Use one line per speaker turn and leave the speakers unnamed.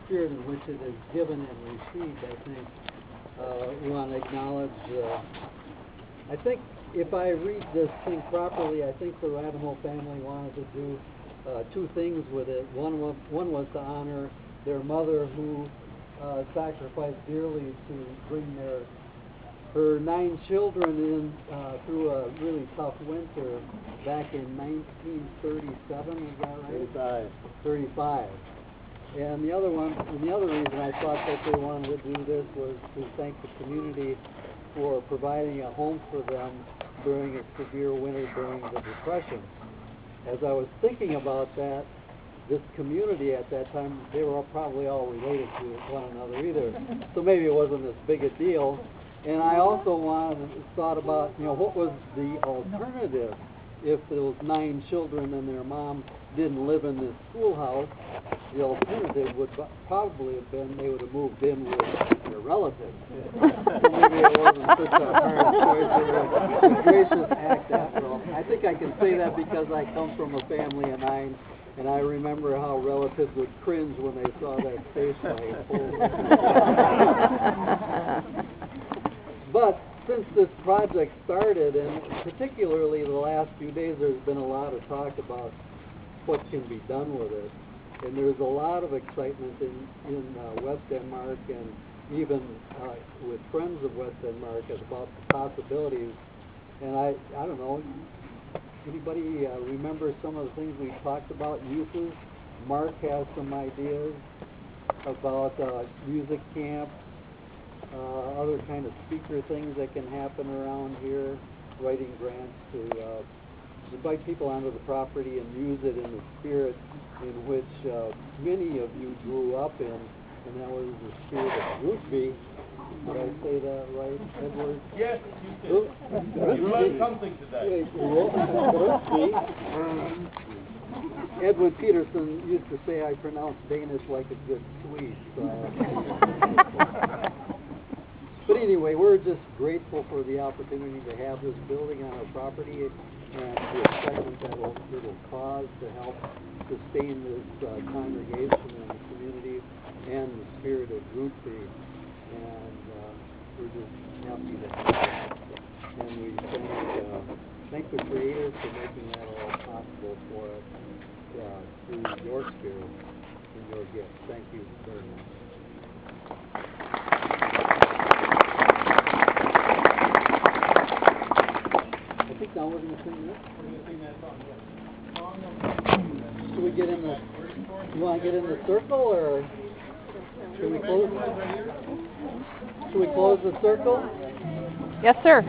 spirit in which it is given and received, I think we want to acknowledge. I think if I read this thing properly, I think the Radamo family wanted to do two things with it. One was to honor their mother, who sacrificed dearly to bring her 9 children in through a really tough winter back in 1937. Is that right? 35. And the other reason I thought that they wanted to do this was to thank the community for providing a home for them during a severe winter during the Depression. As I was thinking about that, this community at that time, they were probably all related to one another either, so maybe it wasn't as big a deal. And I also thought about, what was the alternative if those 9 children and their mom didn't live in this schoolhouse. The alternative would probably have been they would have moved in with their relatives. So maybe it wasn't such a hard choice. It was a gracious act after all. I think I can say that because I come from a family of 9, and I remember how relatives would cringe when they saw that space light. But since this project started, and particularly the last few days, there's been a lot of talk about what can be done with it. And there's a lot of excitement in West Denmark, and even with friends of West Denmark about the possibilities. And I don't know, anybody remember some of the things we talked about? Uses. Mark has some ideas about music camp, other kind of speaker things that can happen around here, writing grants to invite people onto the property and use it in the spirit in which many of you grew up in, and that was the spirit of Grootby. Did I say that right, Edward?
Yes, you did. You learned something today.
Edward Peterson used to say I pronounce Danish like a good Swede. But anyway, we're just grateful for the opportunity to have this building on our property and the excitement that it will cause to help sustain this congregation and the community and the spirit of Grootby. And we're just happy to have it. And we thank the Creator for making that all possible for us through your spirit and your gift. Thank you very much. I think now we're going to sing this.
We're going to sing that song,
Should we get in the... You want to get in the circle, or should we close? Should we close the circle?
Yes, sir.